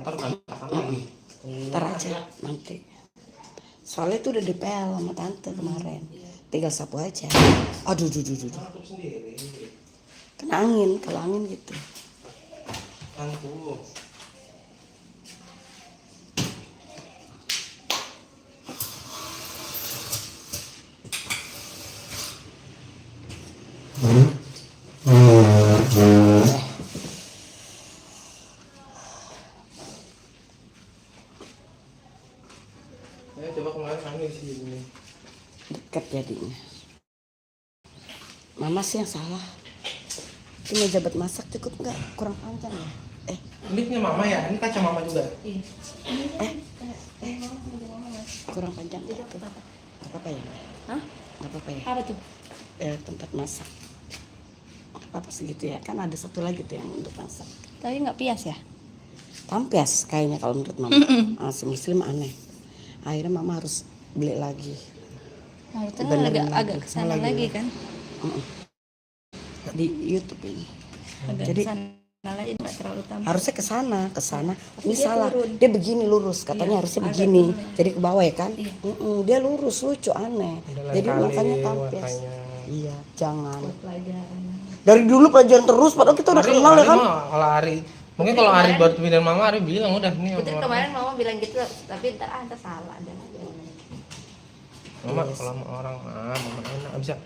Ntar aja nanti. Soalnya itu udah DPL sama tante kemarin. Tinggal sapu aja. Aduh. Kena angin, kalau angin gitu. Coba kemarin kami di sini. Dekat jadinya. Mama sih yang salah. Ini meja buat masak cukup nggak? Kurang panjang ya? Ini punya mama ya? Ini kaca mama juga? Kurang panjang itu. Gak apa-apa ya? Hah? Gak apa-apa ya? Apa tuh? Tempat masak. Apa segitu ya? Kan ada satu lagi tuh yang untuk masak. Tapi nggak pias ya? Tampias kayaknya kalau menurut mama. Si Muslim aneh. Akhirnya mama harus beli lagi. Nah, itu kan agak kesana lagi kan? Di YouTube ini. Agak Jadi kesana lagi nggak terlalu tambah. harusnya ke sana. Ini dia salah. turun. Dia begini lurus, katanya Iya, harusnya agak begini. turun ya. Jadi ke bawah ya kan? Iya. Dia lurus, lucu, aneh. Jadi makanya tampias. Iya, jangan. Pelajaran. Dari dulu pelajaran terus, padahal kita udah kenal ya kan? Kalau Ari, mungkin kalau Ari baru pindah mama, Ari bilang udah nih. Putri kemarin mama bilang gitu, tapi ntar salah dan Mama kalau sama orang mama enak bisa.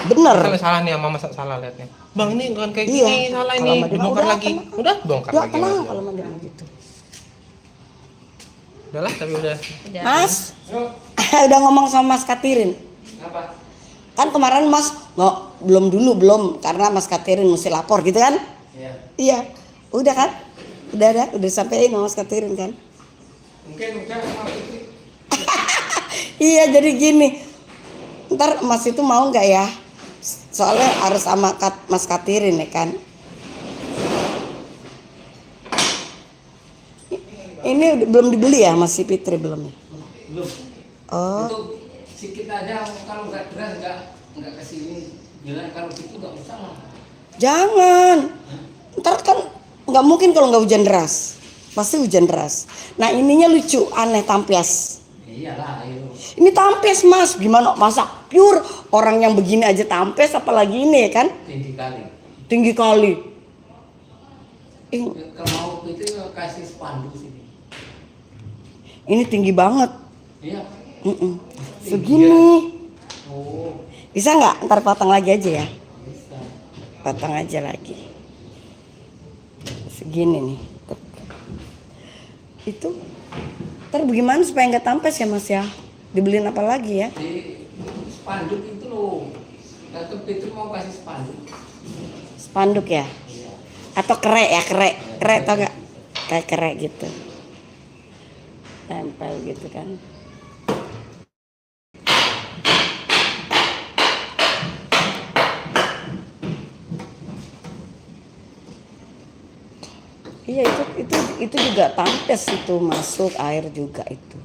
Bener. Kalau salah nih mama salah liatnya. Bang ini kan kayak Iya. gini salah Kalau ini, sama dia dibongkar udah lagi. tenang. Udah bongkar Ya lagi. tenang kalau mandi gitu. Udahlah tapi udah. Mas, udah ngomong sama Mas Katirin. Apa? Kan kemarin Mas belum karena Mas Katirin mesti lapor gitu kan? Iya. Iya. Udah kan? Udah sampein sama Mas Katirin kan? Mungkin sama Fitri. Iya, jadi gini. Ntar Mas itu mau nggak ya? Soalnya harus sama Mas Katirin ya kan? Ini belum dibeli ya Mas si Fitri belum ya? Belum. Oh. Itu sedikit aja, kalau nggak deras nggak kesini. Jalan kalau gitu nggak usah lah. Jangan. Ntar kan nggak mungkin kalau nggak hujan deras. Pasti hujan deras. Nah ininya lucu, aneh, tampias. Iyalah, ayo. Ini tampias Mas, gimana masak pure? Orang yang begini aja tampias, apalagi ini ya kan? Tinggi kali. Tinggi kali. Kalau mau itu kasih spanduk sini. Ini tinggi banget. Iya. Segini. Oh, Bisa nggak? Ntar potong lagi aja ya. bisa. Potong aja lagi. Segini nih. Itu. Ntar bagaimana supaya nggak tampes ya Mas ya? Dibeliin apa lagi ya? Di spanduk itu loh. Datuk itu mau kasih spanduk. Spanduk ya? Iya. Atau kerek ya, kerek tau nggak? Kayak kerek gitu. Tempel gitu kan. Iya itu juga tampes itu, masuk air juga itu.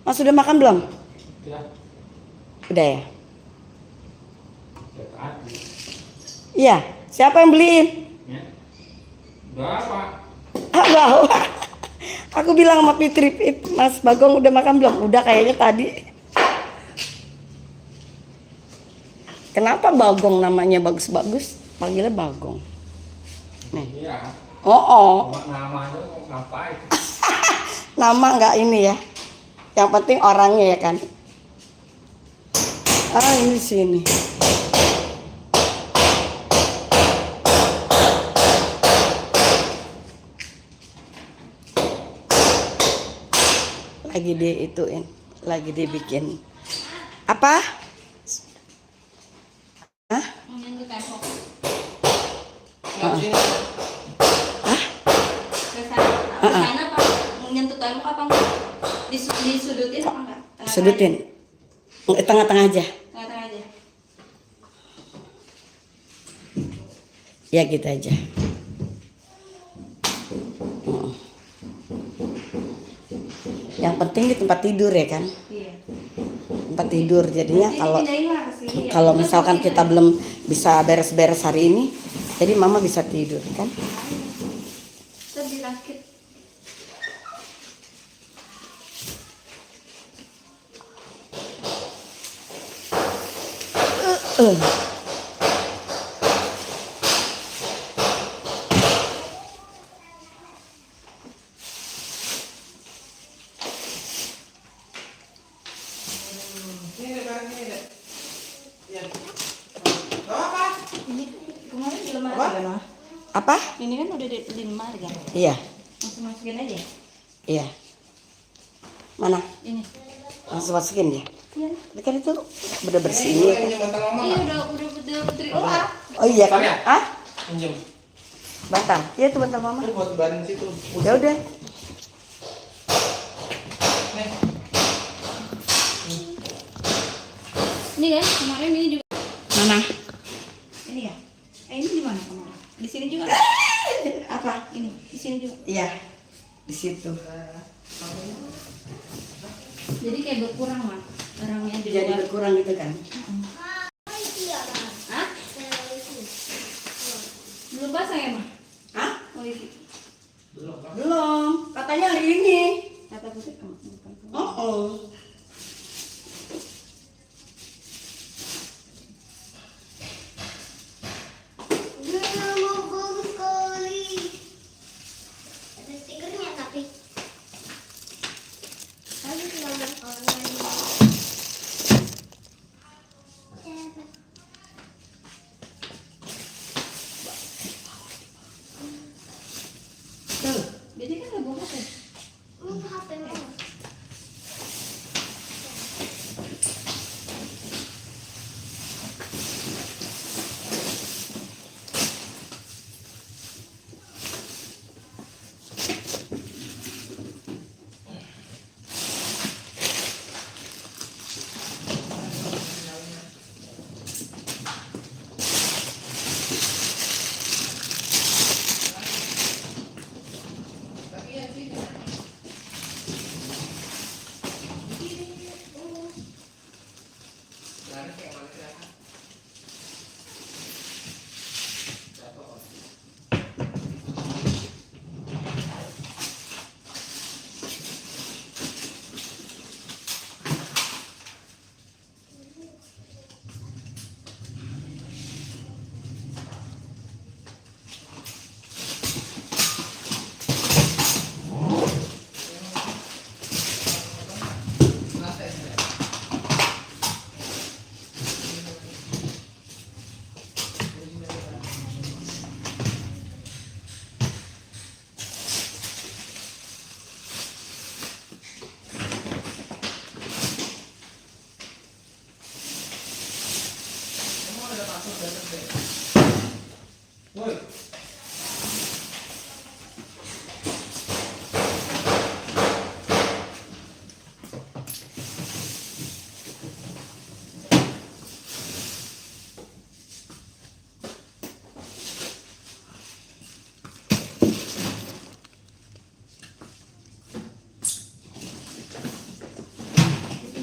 Mas udah makan belum? Udah. Udah ya? Udah tadi. Iya. Siapa yang beliin? Ya. Berapa? Bawa. Aku bilang sama Fitri, Mas Bagong udah makan belum? Udah kayaknya tadi. Kenapa Bagong namanya bagus-bagus? Panggilnya Bagong. Nih. Iya. Oh. Namanya ngapain? Nama nggak ini ya. Yang penting orangnya ya kan. Ini sini. Lagi diituin, lagi dibikin. Apa? Hah? menyentuh tembok. Hah? Ke sana apa? Menyentuh tembok apa enggak? Disudutin apa enggak? Sudutin. Tengah-tengah aja. Tengah-tengah aja. Ya gitu aja. Yang penting di tempat tidur ya kan. Iya. tempat tidur. Jadinya Jadi kalau pindahin lah ke sini ya. kalau misalkan kita belum bisa beres-beres hari ini, jadi mama bisa tidur kan. Terus dirakit. Ini kemarin di lemari kan, Ma? Apa? Ini kan udah di lemari kan? Iya, Langsung masukin aja. iya. Mana? Ini. Langsung masukin dia. Iya. Tapi kan itu udah bersih ini. Boleh pinjam bantal mama Iya nggak? udah putri. Oh, ah. Oh iya kan? Bentar ya? Ah? Pinjam. Bantal. Iya tuh bantal mama. Itu buat badan situ. Ya udah. Nih. Ini kan kemarin ini juga. Mana? Ini ya. Ini di mana kemarin? Di sini juga. Apa? Ini di sini juga. Iya. Di situ. Jadi kayak berkurang mah barangnya di Jadi luar. berkurang gitu kan? Hah? Belum basah ya mah? Hah? Oh ini. Belum. Katanya hari ini. Kata putri kamu. Oh. Oh. Tuh. Jadi kan nggak bawa HP. Woi.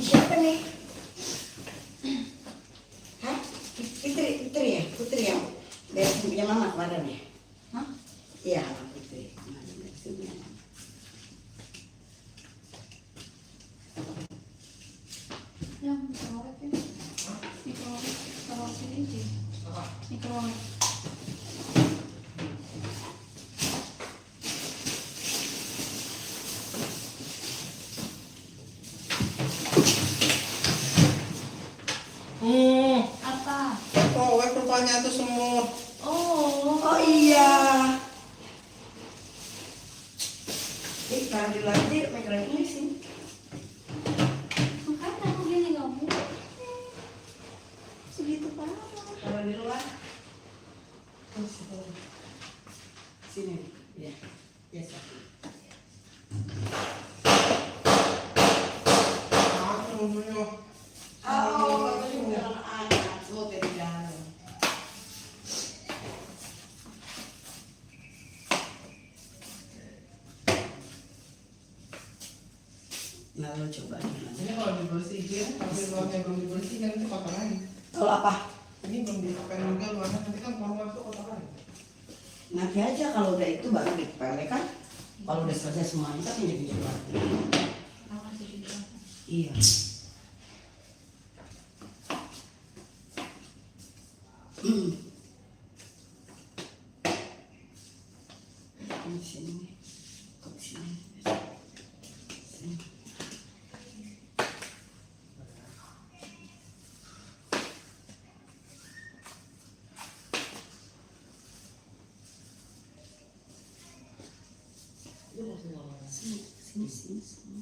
Siapa nih? Hah? Putri ya? Putri yang beresin punya mama kemarin ya? Hah? Iya, anak Putri. Kemarin beresin punya mama. Yang mikrowave ini. Mikrowave taruh sini aja. Mikrowave. Apa? Microwave rupanya tuh semut. Oh. Oh iya. Kalau di luar dia microwave ini sih. Makanya aku gini nggak boleh. Segitu parah. Kalau di luar. Sini. Ya. Ya, satu. Oh, ini bukan anak, semua dari dalam. Lalu coba Ini kalau dibersihin bersihin, tapi luarnya belum dibersihkan itu kotor lagi. Kalau apa? Ini belum dipakai juga luarnya, nanti kan keluar itu kotor lagi. Nanti aja kalau udah itu baru dipele kan. Kalau udah selesai semuanya kan jadi jual. Iya. Di sini. Di sini. Sini. Sini.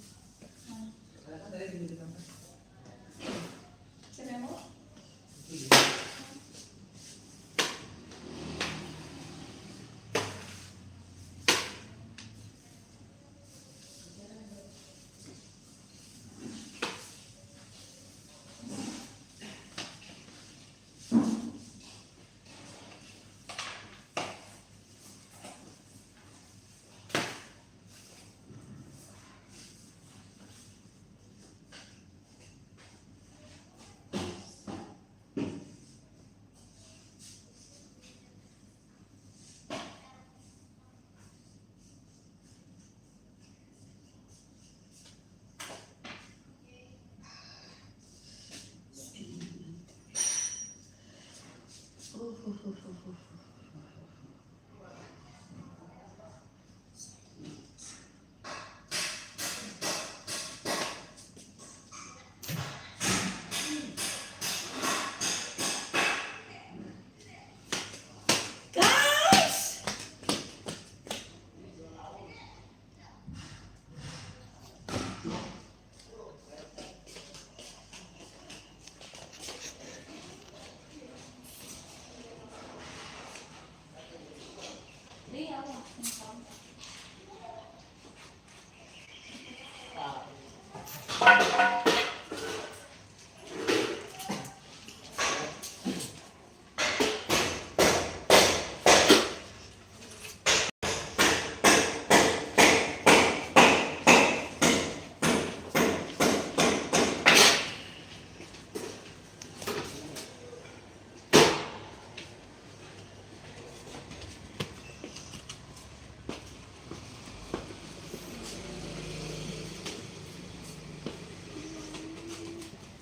Guys.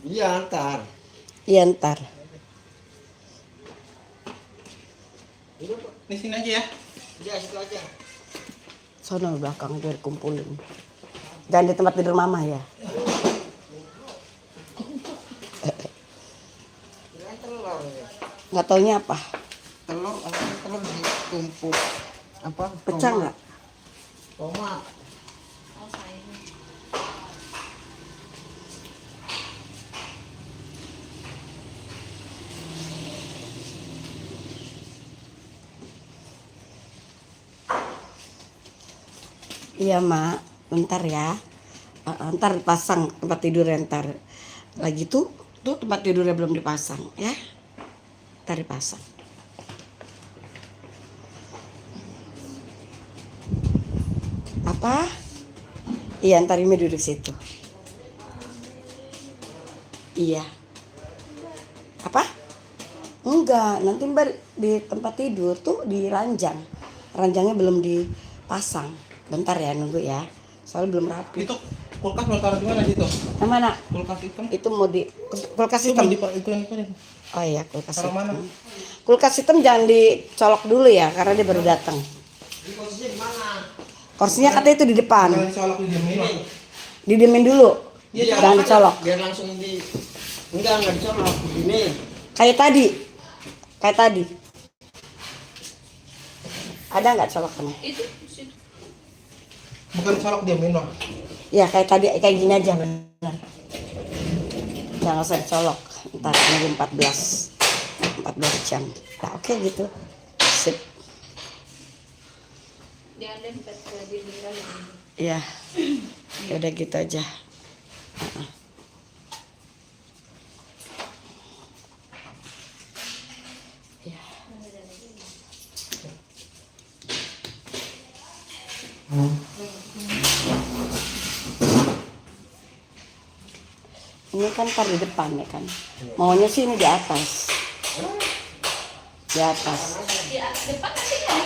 Iya ntar. Iya ntar. Di sini aja ya. Iya situ aja. Sono belakang biar kumpulin. Jangan di tempat tidur mama ya. Kirain telur ya. Nggak taunya apa? Telur ditumpuk. Apa? Pecah nggak? Tomat. Iya mak, bentar ya. Ntar pasang tempat tidurnya ntar. Lagi tuh tempat tidurnya belum dipasang ya. Ntar dipasang. Apa? Iya ntar ini duduk situ. Iya. Apa? Enggak, nanti mbak di tempat tidur tuh di ranjang. Ranjangnya belum dipasang. Bentar ya nunggu ya. Soalnya belum rapi. Itu kulkas mau taruh di mana situ? Yang mana? Kulkas hitam. Itu mau di kulkas Itu hitam. itu yang itu. Oh iya, kulkas Taruh hitam. mana? Kulkas hitam jangan dicolok dulu ya karena dia baru datang. Ini posisinya di mana? Kursinya katanya itu di depan. Jangan dicolok di diamin. Didiemin dulu. Iya, Jangan dicolok. Biar langsung di. Enggak dicolok. Gini. Kayak tadi. Kayak tadi. Ada nggak colokannya? Itu situ. Bukan dicolok diamin loh. Ya kayak tadi, kayak gini aja benar. Jangan usah dicolok. Ntar nunggu 14 jam. Nah oke gitu. Sip. Jangan lempet ke dinding dalam. Iya. Ya udah gitu aja. Ya. Ini kan tar di depan ya kan. Maunya sih ini di atas. Di atas. Di depan nanti kan.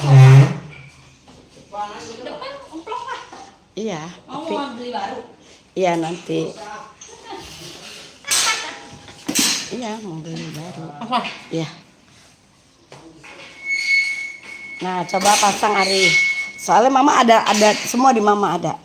Depan umplok lah. Iya, Mau tapi mau beli baru. iya nanti. Iya, mau beli baru. Apa? Iya. Nah, coba pasang Ari. Soalnya mama ada semua di mama ada.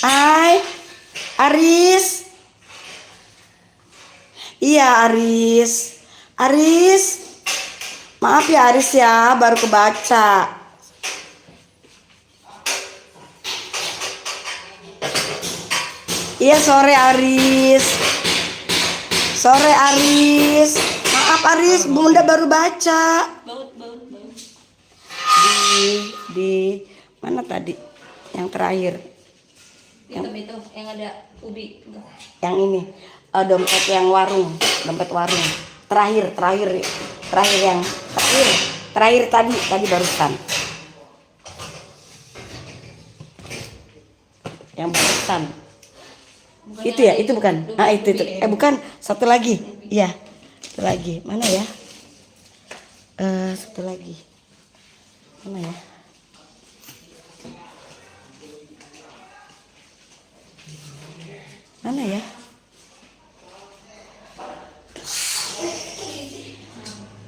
Hai, Aris. Iya, Aris. Aris. Maaf ya Aris ya, baru kebaca. Iya, sore Aris. Sore Aris. Maaf Aris, Bunda baru baca. Baut, baut, baut. Di mana tadi? Yang terakhir. Itu yang ada ubi. Yang ini dompet yang warung, dompet warung terakhir yang terakhir tadi barusan yang barusan itu ya, itu bukan itu bukan, satu lagi, iya satu lagi, mana ya, satu lagi mana ya, mana ya?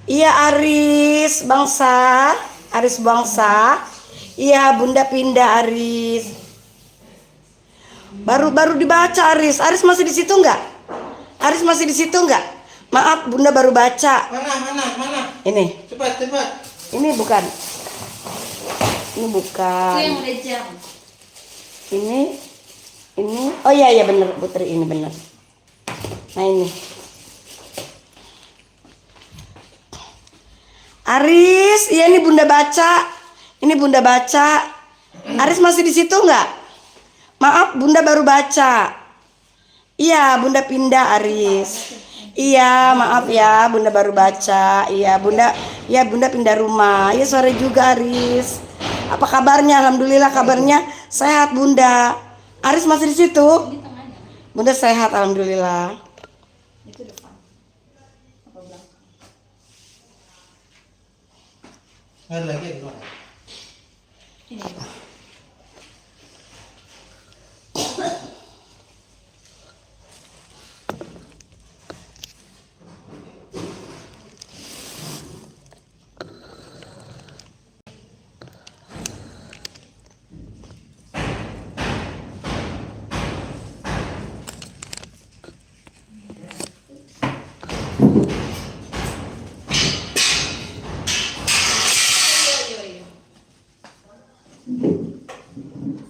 Iya Aris bangsa, Aris bangsa. Iya Bunda pindah Aris. Baru dibaca Aris. Aris masih di situ enggak? Aris masih di situ enggak? Maaf Bunda baru baca. Mana? Ini. Cepat. Ini bukan. Ini bukan. Itu yang udah jam. Ini. Oh iya bener Putri, ini bener. Nah ini. Aris, iya ini Bunda baca. Ini Bunda baca. Aris masih di situ enggak? Maaf, Bunda baru baca. Iya, Bunda pindah Aris. Iya, maaf ya, Bunda baru baca. Iya, Bunda pindah rumah. Iya, sore juga Aris. Apa kabarnya? Alhamdulillah kabarnya sehat Bunda. Aris masih di situ? Ini tengahnya. Bunda sehat alhamdulillah. Itu depan. Apa belakang? Nggak ada lagi di luar. Ini.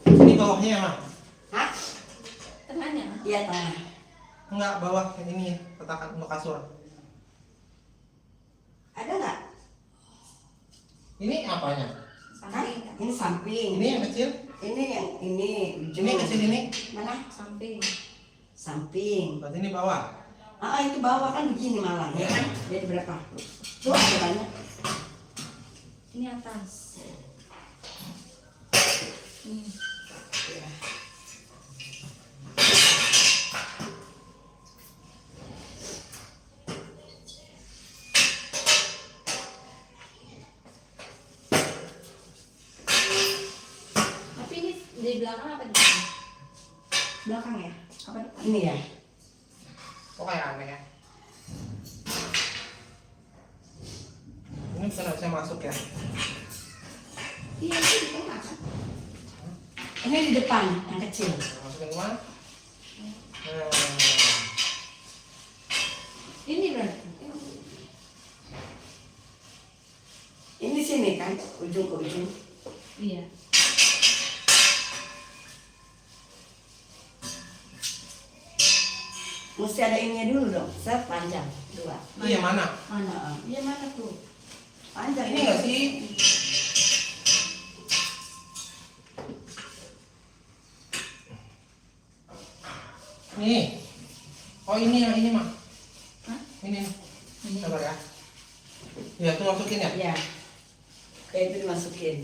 Ini bawahnya ya, Ma? Hah? Tengahnya. Iya tengah. Enggak, bawah ini petakan untuk kasur. Ada nggak? Ini apanya? Samping. Ini samping. Ini yang kecil? Ini yang ini. Ini yang kecil ini? Mana? Samping. Samping. Berarti ini bawah. Itu bawah kan begini malah ya kan? Jadi berapa? Tuh ada banyak. Ini atas. Ini. Tapi ini di belakang apa di depan? Belakang ya? Apa depan? Ini ya. Kok kayak aneh ya? Ini bisa masuk ya? Iya, itu di tengah kan? Ini di depan yang kecil. Masukin kemana? Ini berarti. Ini sini kan, ujung ke ujung. Iya. Mesti ada ininya dulu dong. Set panjang. 2. Iya, mana? Mana? Iya mana tuh? Panjang. Ini nggak sih? Nih. Oh ini yang ini mah. Hah? Ini. Ini. Sabar ya. Ya tuh masukin ya. Ya. Kayak itu dimasukin.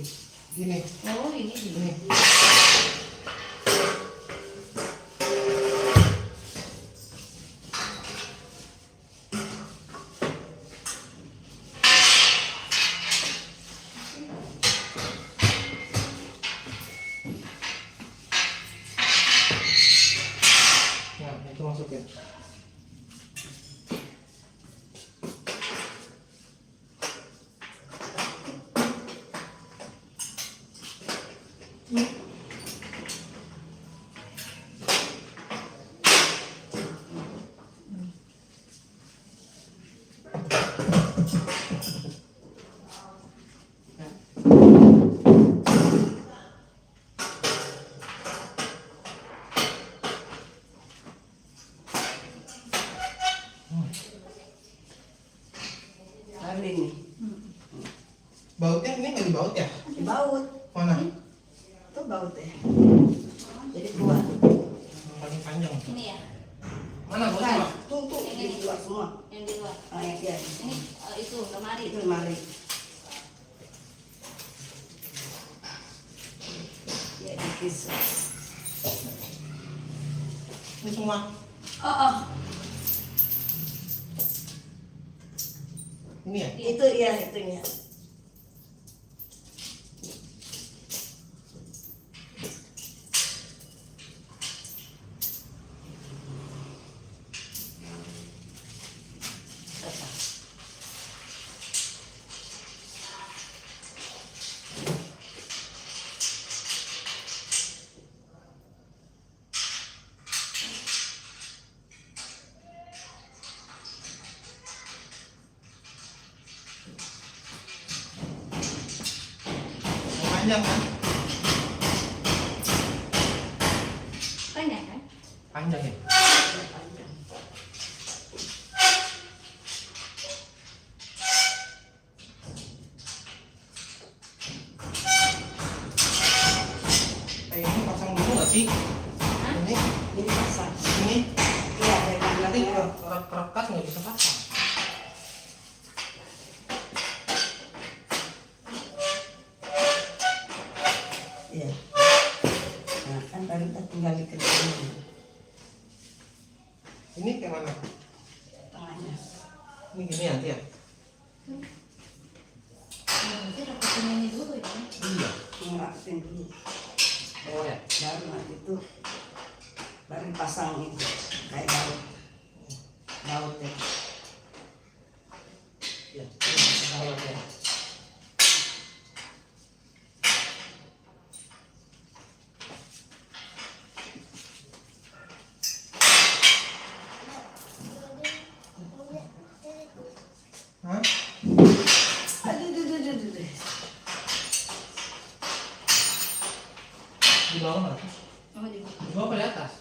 Gini. Oh ini. Ini. Nah, itu masukin. Lalu ini. Bautnya ini nggak dibaut ya? Dibaut. Mana? Itu baut ya. Jadi dua. Yang paling panjang. Ini ya. Mana bautnya? Bukan. Pak? Tuh, di luar semua. Yang di luar. Ah, yang dia. Ini itu lemari. Itu lemari. Ya, dikis. Ini semua. Oh. Ini ya? Itu ya, itunya. Yang panjang kan? Panjang kan? Panjang ya? Ini pasang dulu nggak sih? Hah? Ini, Ini pasang. ini. Iya, dari Nanti belakangnya. kerekat nggak bisa pasang. Iya. Nah, kan tadi kita tinggal dikerjain Ini kayak mana? tengahnya. Ini gini nanti ya? Nanti rapitin ini dulu ya. Iya. Ngerapitin dulu. Oh ya. Baru nanti itu baru dipasang itu kayak baut ya. Iya. Baut ya. Hah? Aduh. Di bawah nggak? Mau di Di bawah apa di atas?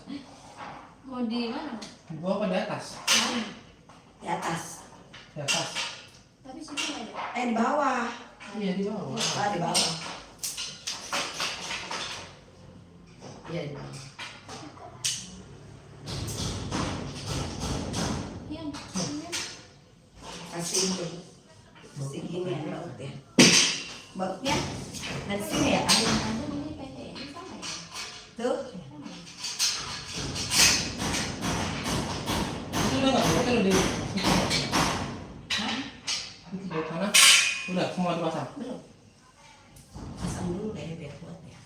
mau di mana? Di bawah apa di atas? Di atas. Di atas. Tapi situ nggak ada. Di bawah. Iya di bawah. Ah, di bawah. Iya, di bawah. Yang Kasih itu. Segini ya baut ya. Bautnya dari sini ya. ada ini pendek ini sama ya. Tuh. Itu udah nggak? Kita udah di. Hah? Itu di sana. Udah semua dipasang. Belum. Pasang dulu deh biar kuat ya.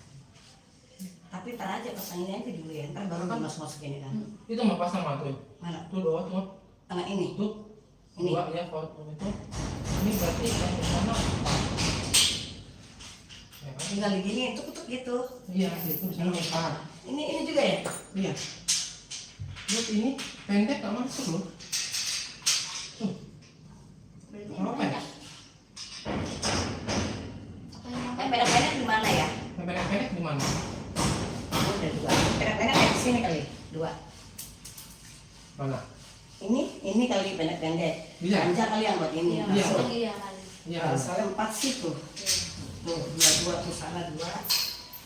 Tapi ntar aja pasangin aja dulu ya. Ntar baru dimasuk-masukin kan. Itu mau pasang mah tuh. Mana? Tuh bawah tuh. Tengah ini. Tuh. Ini. Dua ya kalau itu. Ini berarti yang pertama. Ya kan? Tinggal digini tuk gitu. Iya, itu di sana empat. Ini juga ya. Iya. Lihat ini pendek nggak masuk loh. Tuh. Berarti Apa ya? banyak. Apa yang mau? Yang pendek-pendek di mana ya? Yang pendek-pendek di mana? Oh, ada dua. Pendek-pendek kayak di sini kali. Dua. Mana? Ini kali pendek-pendek. Bisa. Panjang kali yang buat ini. Iya, Iya. masuk iya kali. Iya. Kalau soalnya 4 sih tuh. Iya. Tuh, dua tuh sana 2.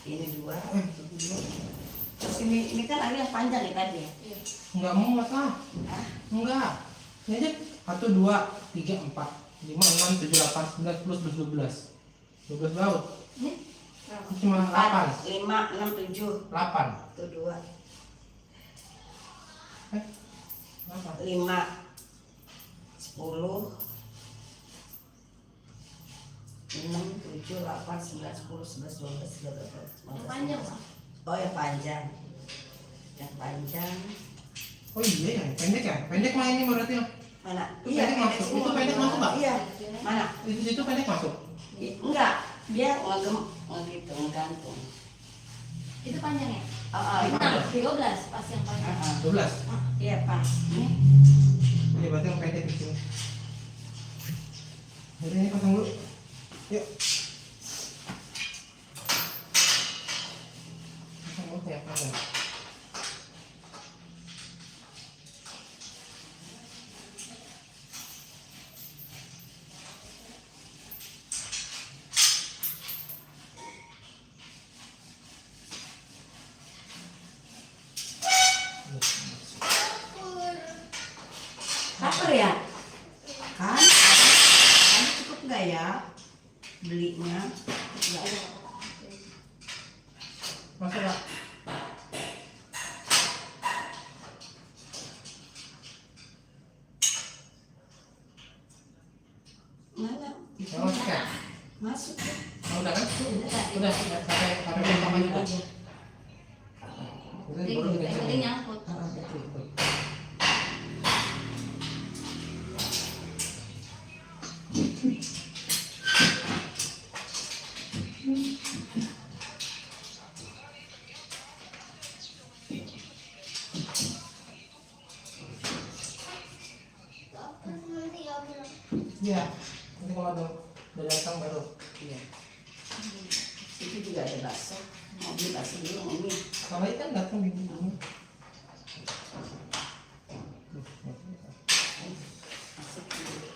Ini 2. Itu 2. Terus ini kan ada yang panjang ya tadi ya. Iya. Enggak muat lah. Hah? Enggak. Ini aja 1, 2, 3, 4, 5, 6, 7, 8, 9, 10, 11, 12. 12 baut. Ini berapa? Cuma 8. 5, 6, 7. 8. Itu 2. Apa? 5, 10, 6, 7, 8, 9, 10, 11, 12, 13, 14, 15. Yang panjang, Pak. Oh yang panjang. Yang panjang. Oh iya yang pendek ya? Pendek mah ini berarti ya? Mana? Itu pendek masuk. semua. Itu pendek masuk, Mbak? Iya. Mana? Itu pendek masuk. Enggak. Dia gitu, ngegantung. Itu panjang ya? Itu. Nah, 12 pas yang panjang. 12. Iya pas. Nih. Ini berarti yang pendek di sini. Jadi ini pasang dulu. Yuk. Pasang dulu ya, pasang. Apa ya? Kan cukup nggak ya belinya? Enggak ada. Masuk Pak. Mana? Yang masuk ya? Masuk. Oh, udah kan? Udah, sampai umpamanya udah. Udah, Penting, baru yang dikasih. penting nyangkut. Iya. Nanti kalau udah datang baru. Iya. Itu juga ada bakso. Mau beli bakso dulu mau mie. Kalau ikan datang di sini. Masuk dulu.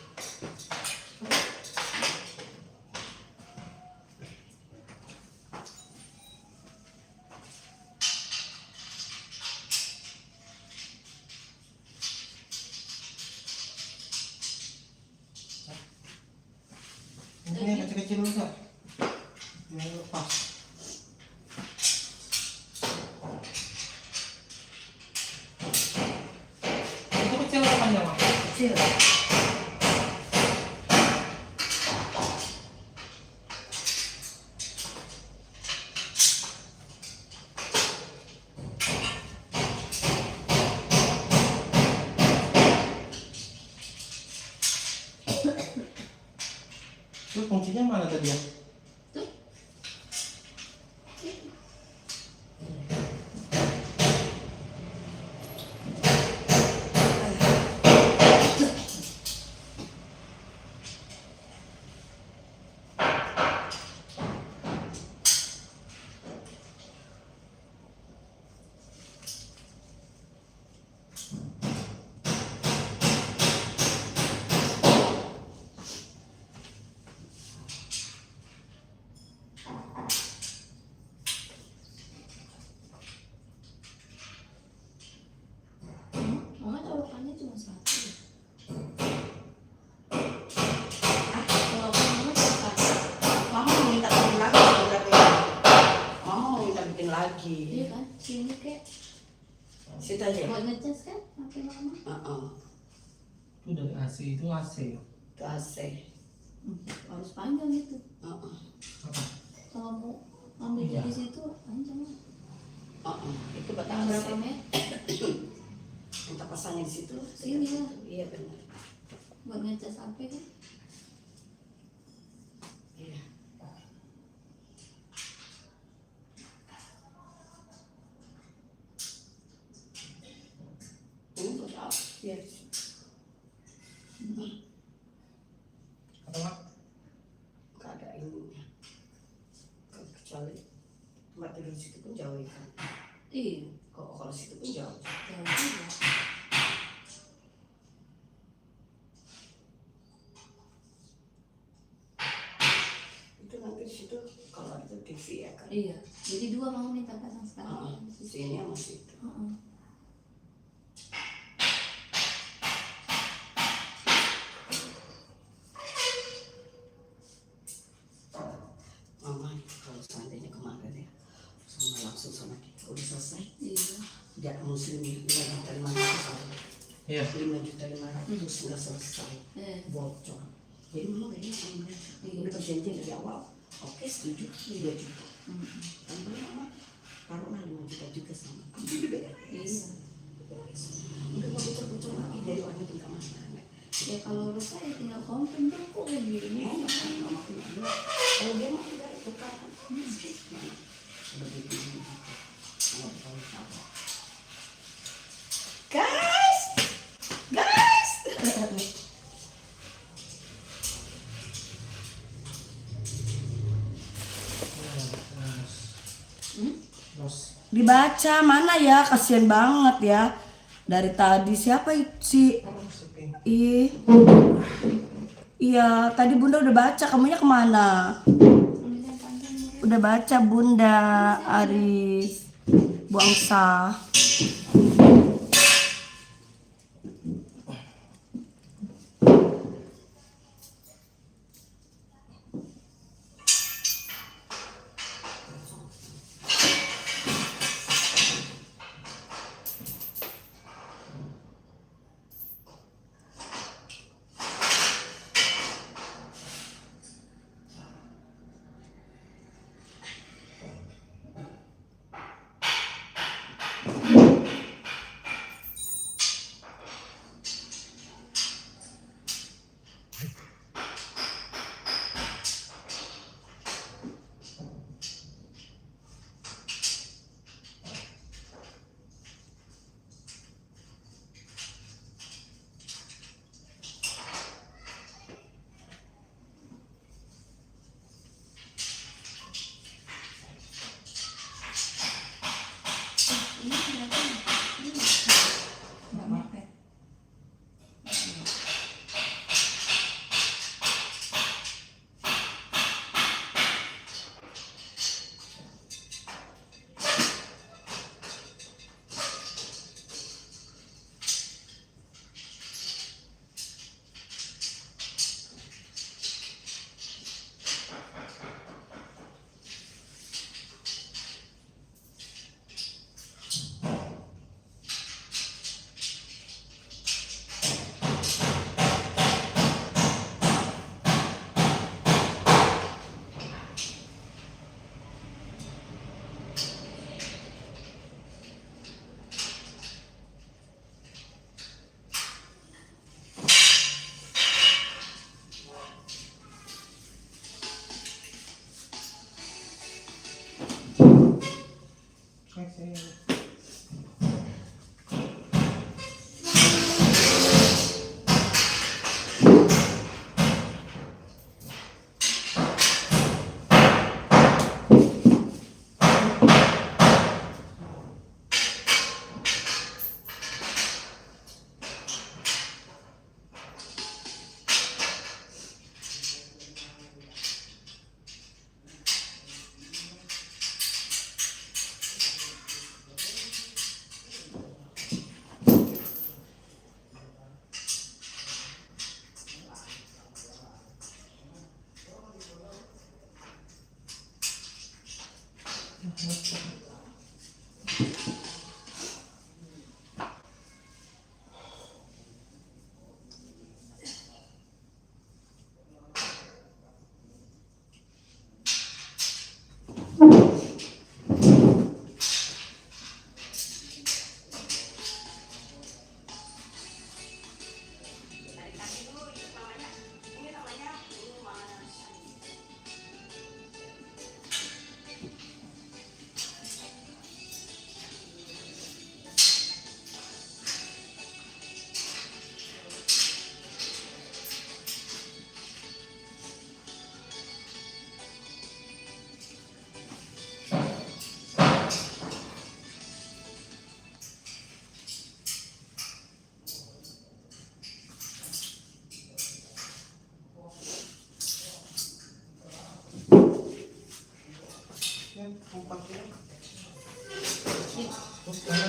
Ini yang kecil-kecil dulu Kak. Yang lepas. Itu kecil atau panjang Mak? Kecil. Itu kuncinya mana tadi ya? Tuh. Mama colokannya cuma 1. Colokan mama cuma 1. Mama mau minta bikin lagi sebenarnya. Mama mau minta bikin lagi. Iya kan? Sini kek. Situ aja. Buat ngecas kan? Pakai mama. Itu dari AC, itu AC. Itu AC. Harus panjang itu. Apa? Kalau mau ambil Iya. dari situ panjang. Itu buat Yang AC. berapa meter? Minta pasangin di situ. Sini lah. Iya benar. Buat ngecas apa kan? Iya. Ini buat apa? Biar Apa Mak? nggak ada ininya. Kecuali tempat tidur di situ pun jauh ya kan. Iya. Kalau situ pun jauh. Jauh juga. Itu nanti di situ kalau ada TV ya kan. Iya. Jadi 2 mau minta pasang sekali. Sini sama situ. Heeh. Mama kalau seandainya kemarin ya sama langsung sama kita udah selesai. Iya. Gak muslim 5.500.000. Iya. 5.500.000 sudah selesai. Bocor. Jadi mama kayaknya sama mereka. Udah perjanjian dari awal. Oke setuju 2 juta. Kan mama taruhlah 5 juta juga sama. Udah beres. Udah mau bocor-bocor lagi dari orang itu nggak masalah. Ya kalau rusak ya tinggal komplain dong kok kayak gini. Mama punya. Kalau dia mau tidak itu kan. Udah begini. Mama tahu apa. Guys, guys. Terus Dibaca mana ya, kasihan banget ya. Dari tadi siapa itu si Ih. Iya, tadi Bunda udah baca, kamunya kemana? Udah baca Bunda, Aris, Bu Angsa.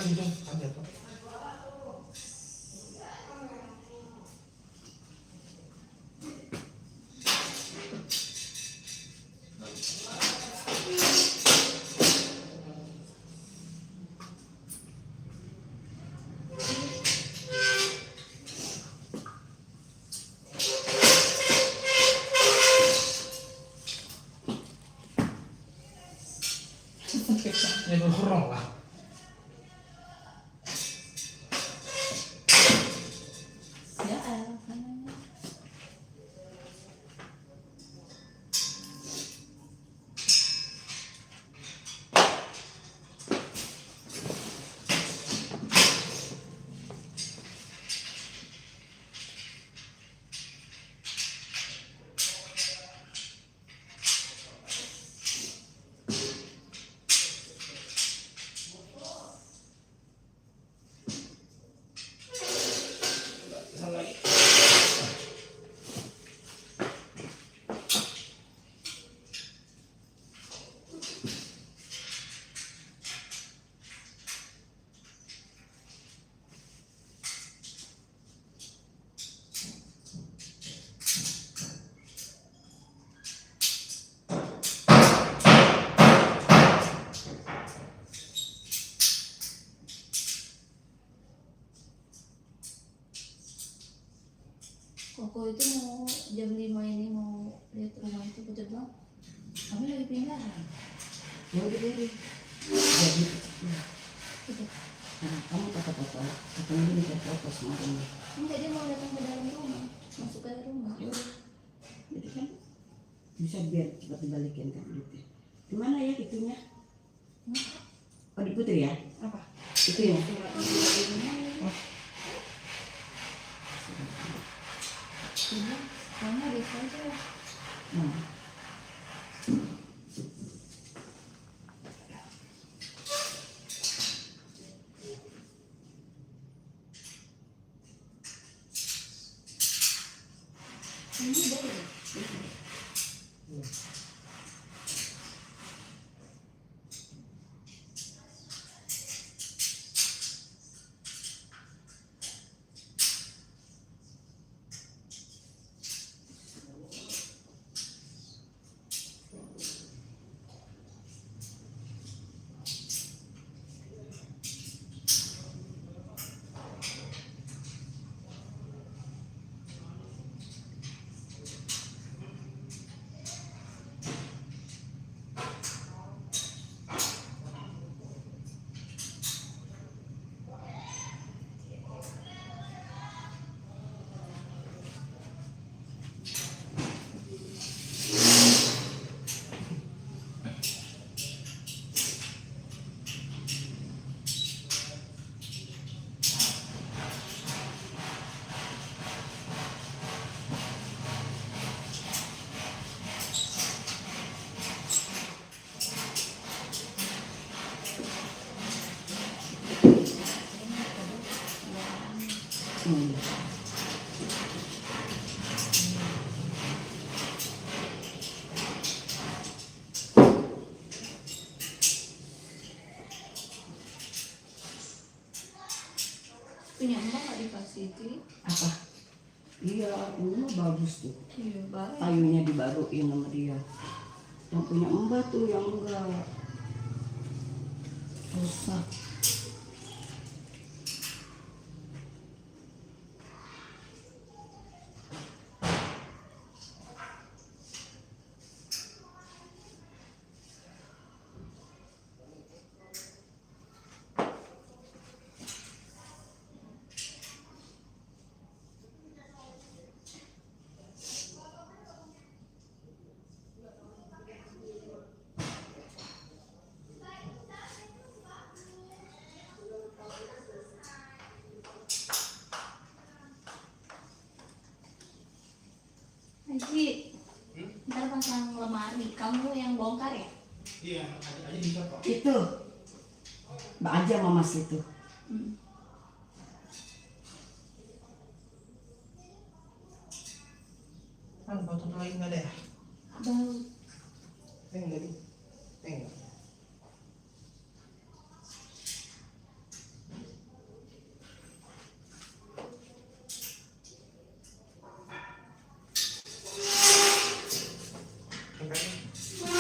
ujung kan jatuh. Ya dorong lah. Ya namanya. Sana lagi. Koko itu mau jam 5 ini mau lihat rumah itu pucat bang. Kami lagi pindahan. Ya udah deh. Jadi, Udah. nah, kamu kata-kata, katanya dia minta foto sama rumah. Enggak, dia mau datang ke dalam rumah, masuk ke rumah. Ya udah, jadi kan bisa biar cepat dibalikin kan duitnya. Gimana ya itunya? Oh di Putri ya? Apa? Itu ya? Iya, kamu bisa aja. Nah. Ini dari. Hmm. Punya mbak nggak dikasih itu? Apa? Iya, ini mah bagus tuh. Iya, baru. Kayunya dibaruin sama dia. Yang punya Mbak tuh yang enggak rusak. Haji, ntar pasang lemari. Kamu yang bongkar ya? Iya, aja bisa kok. Itu Mbak aja sama Mas itu. Hmm. Kan batu lagi nggak ada ya? Bau. Enggak di. Enggak. kan?